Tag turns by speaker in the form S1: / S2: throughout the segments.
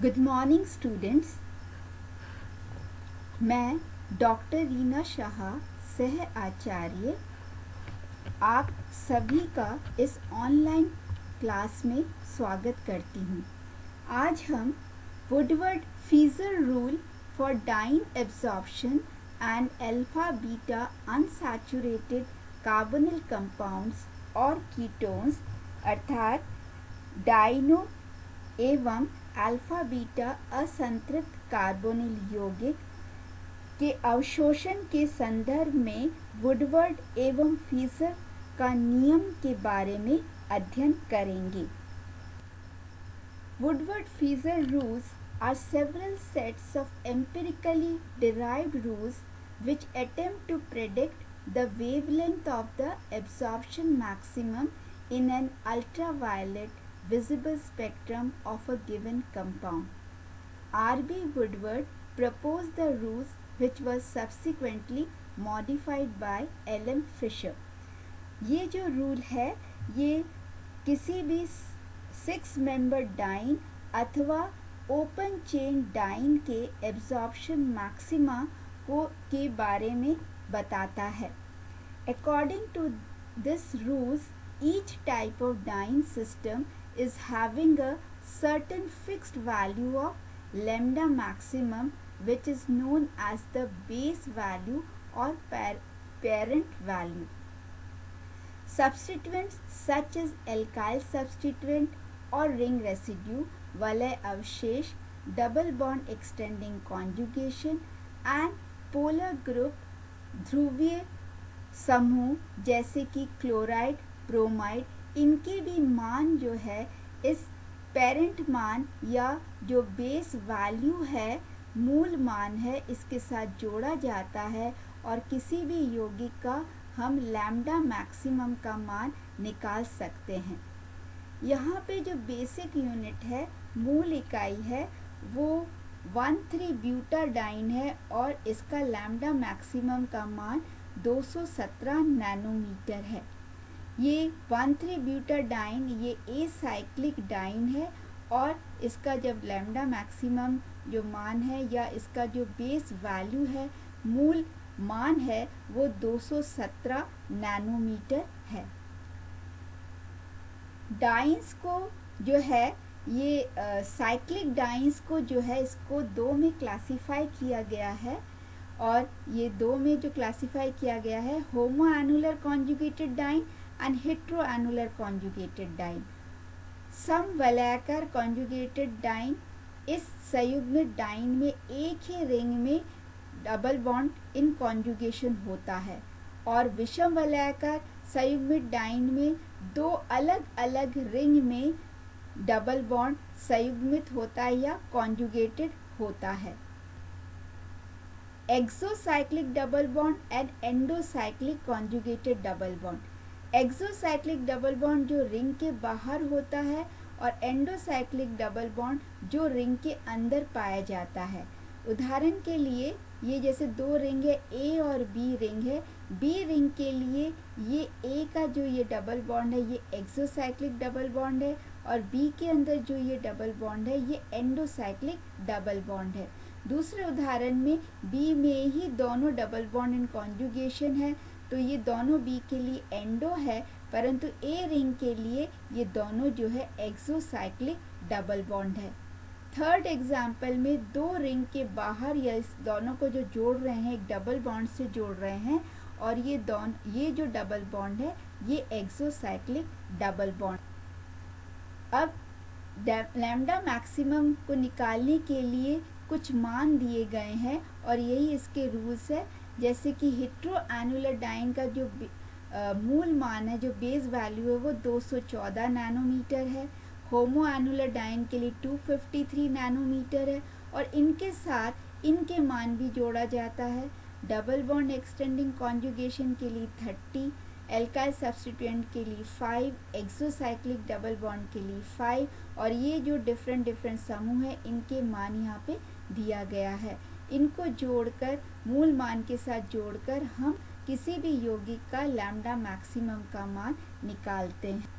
S1: Good morning students. मैं doctor Reena Shah, सह आचार्य, आप सभी का इस ऑनलाइन क्लास में स्वागत करती हूँ। आज हम Woodward Fieser rule for diene absorption and alpha beta unsaturated carbonyl compounds और कीटोन्स अर्थात डाइनो एवं अल्फा बीटा असंतृप्त कार्बोनिल यौगिक के अवशोषण के संदर्भ में वुडवर्ड एवं फीजर का नियम के बारे में अध्ययन करेंगे। Woodward-Fieser rules are several sets of empirically derived rules which attempt to predict the wavelength of the absorption maximum in an ultraviolet visible spectrum of a given compound. R.B. Woodward proposed the rules which was subsequently modified by L.M. Fisher. ये जो rule है ये किसी भी 6 member dine अथवा open chain dine के absorption maxima के बारे में बताता है। According to this rules, each type of dyne system is having a certain fixed value of lambda maximum, which is known as the base value or parent value. Substituents such as alkyl substituent और ring residue, वलय अवशेष, double bond extending conjugation and polar group ध्रुवीय समूह जैसे कि chloride, bromide, इनके भी मान जो है इस पेरेंट मान या जो बेस वैल्यू है, मूल मान है, इसके साथ जोड़ा जाता है और किसी भी यौगिक का हम लैम्डा मैक्सिमम का मान निकाल सकते हैं। यहाँ पे जो बेसिक यूनिट है, मूल इकाई है, वो 1,3-ब्यूटाडाइन है और इसका लैम्डा मैक्सिमम का मान 217 नैनोमीटर है। ये 1,3-ब्यूटाडाइन ये एसाइक्लिक डाइन है और इसका जब लैम्डा मैक्सिमम जो मान है या इसका जो बेस वैल्यू है, मूल मान है, वो 217 नैनोमीटर है। डाइन्स को जो है ये साइक्लिक डाइन्स को जो है इसको दो में क्लासिफाई किया गया है और ये दो में जो क्लासिफाई किया गया है, homo annular conjugated diene and hetero annular conjugated diene. समवलयाकार कॉन्जुगेटेड डाइन इस संयुग्मित डाइन में एक ही रिंग में डबल बॉन्ड इन कॉन्जुगेशन होता है और विषम वलयाकार संयुग्मित डाइन में दो अलग अलग रिंग में डबल बॉन्ड संयुग्मित होता है या कॉन्जुगेटेड होता है। Exocyclic double bond and endocyclic conjugated double bond. Exocyclic double bond जो रिंग के बाहर होता है और एंडोसाइक्लिक डबल बॉन्ड जो रिंग के अंदर पाया जाता है। उदाहरण के लिए ये जैसे दो रिंग है, ए और बी रिंग है, बी रिंग के लिए ये ए का जो ये डबल बॉन्ड है ये एक्सोसाइक्लिक डबल बॉन्ड है और बी के अंदर जो ये डबल बॉन्ड है ये एंडोसाइक्लिक डबल बॉन्ड है। दूसरे उदाहरण में बी में ही दोनों डबल बॉन्ड इन कॉन्जुगेशन है, तो ये दोनों बी के लिए एंडो है, परंतु ए रिंग के लिए ये दोनों जो है एक्सोसाइक्लिक डबल बॉन्ड है। थर्ड एग्जाम्पल में दो रिंग के बाहर या इस दोनों को जो जोड़ रहे हैं एक डबल बॉन्ड से जोड़ रहे हैं और ये जो डबल बॉन्ड है ये एक्सोसाइक्लिक डबल बॉन्ड। अब लैम्डा मैक्सिमम को निकालने के लिए कुछ मान दिए गए हैं और यही इसके रूल्स है। जैसे कि हेट्रो एनुलर डाइन का जो मूल मान है, जो बेस वैल्यू है, वो 214 नैनोमीटर है। होमो एनुलर डाइन के लिए 253 नैनोमीटर है और इनके साथ इनके मान भी जोड़ा जाता है। डबल बॉन्ड एक्सटेंडिंग कॉन्जुगेशन के लिए 30, एल्काइल सब्स्टिट्यूएंट के लिए 5, एक्सोसाइक्लिक डबल बॉन्ड के लिए 5 और ये जो डिफरेंट समूह है इनके मान यहाँ पे दिया गया है। इनको जोड़कर मूल मान के साथ जोड़कर हम किसी भी यौगिक का लैम्डा मैक्सिमम का मान निकालते हैं।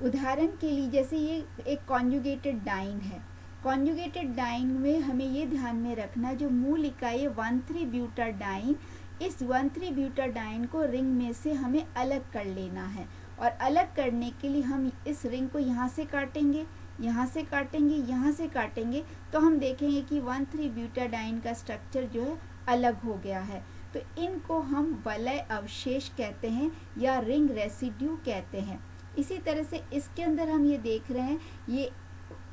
S1: उदाहरण के लिए जैसे ये एक कॉन्जुगेटेड डाइन है, कॉन्जुगेटेड डाइन में हमें ये ध्यान में रखना, जो मूल इकाई है 1,3-ब्यूटाडाइन, इस 1,3-ब्यूटाडाइन को रिंग में से हमें अलग कर लेना है। और अलग करने के लिए हम इस रिंग को यहाँ से काटेंगे, यहाँ से काटेंगे, यहाँ से काटेंगे, तो हम देखेंगे कि 1,3-ब्यूटाडाइन का स्ट्रक्चर जो है अलग हो गया है। तो इनको हम वलय अवशेष कहते हैं या रिंग रेसिड्यू कहते हैं। इसी तरह से इसके अंदर हम ये देख रहे हैं, ये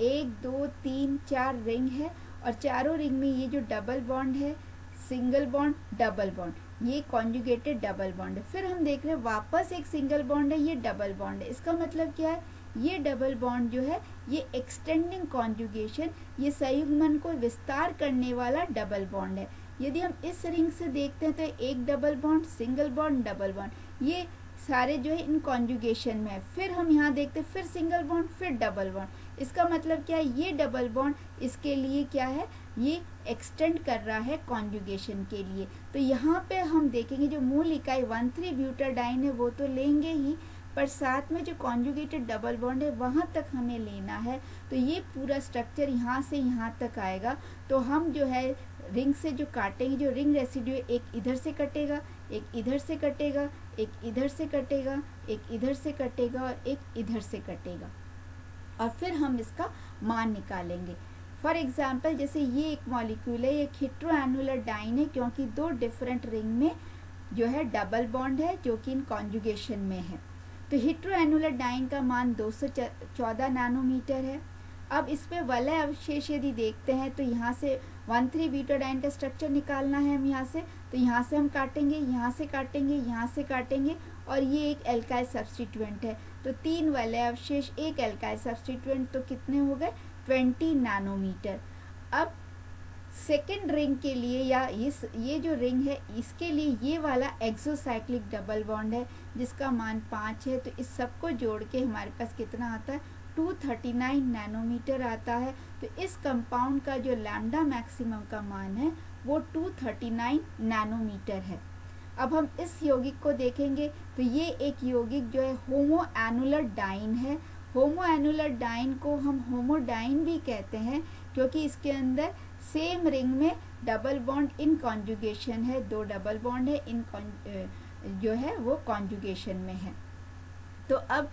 S1: 1 2 3 4 रिंग है और चारों रिंग में ये जो डबल बॉन्ड है, सिंगल बॉन्ड, डबल बॉन्ड, ये कॉन्जुगेटेड डबल बॉन्ड है। फिर हम देख रहे हैं वापस एक सिंगल बॉन्ड है, ये डबल बॉन्ड है। इसका मतलब क्या है, ये डबल बॉन्ड जो है ये एक्सटेंडिंग कॉन्जुगेशन, ये संयुग्मन को विस्तार करने वाला डबल बॉन्ड है। यदि हम इस रिंग से देखते हैं तो एक double bond, single bond, double bond, ये सारे जो है इन कॉन्जुगेशन में है। फिर हम यहाँ देखते हैं, फिर सिंगल बॉन्ड, फिर डबल बॉन्ड। इसका मतलब क्या है, ये डबल बॉन्ड इसके लिए क्या है, ये एक्सटेंड कर रहा है कॉन्जुगेशन के लिए। तो यहाँ पे हम देखेंगे जो मूल इकाई 1,3-ब्यूटाडाइन है वो तो लेंगे ही, पर साथ में जो कॉन्जुगेटेड डबल बॉन्ड है वहाँ तक हमें लेना है। तो ये पूरा स्ट्रक्चर यहाँ से यहाँ तक आएगा। तो हम जो है रिंग से जो काटेंगे, जो रिंग रेसिड्यू, एक इधर से कटेगा, एक इधर से कटेगा, एक इधर से कटेगा, एक इधर से कटेगा और एक इधर से कटेगा, और फिर हम इसका मान निकालेंगे। फॉर एग्जाम्पल जैसे ये एक मॉलिक्यूल है, एक हेटेरोएनुलर डाइन है, क्योंकि दो डिफरेंट रिंग में जो है डबल बॉन्ड है जो कि इन कॉन्जुगेशन में है। तो हेटेरोएनुलर डाइन का मान 214 नैनोमीटर है। अब इसमें वलय अवशेष यदि देखते हैं तो यहाँ से 1,3-ब्यूटाडाइन का स्ट्रक्चर निकालना है हम यहाँ से, तो यहाँ से हम काटेंगे, यहाँ से काटेंगे, यहाँ से काटेंगे, और ये एक एल्काइल सब्स्टिट्यूएंट है। तो 3 वलय अवशेष, एक एल्काइल सब्स्टिट्यूएंट, तो कितने हो गए, 20 नैनोमीटर। अब सेकेंड रिंग के लिए या ये जो रिंग है इसके लिए ये वाला एक्सोसाइक्लिक डबल बॉन्ड है जिसका मान 5 है। तो इस सबको जोड़ के हमारे पास कितना आता है, 239 नैनोमीटर आता है। तो इस कंपाउंड का जो लैम्डा मैक्सिमम का मान है वो 239 नैनोमीटर है। अब हम इस यौगिक को देखेंगे तो ये एक यौगिक जो है होमोएनुलर डाइन है। होमोएनुलर डाइन को हम होमोडाइन भी कहते हैं क्योंकि इसके अंदर सेम रिंग में डबल बॉन्ड इन कॉन्जुगेशन है, 2 डबल बॉन्ड है इन जो है वो कॉन्जुगेशन में है। तो अब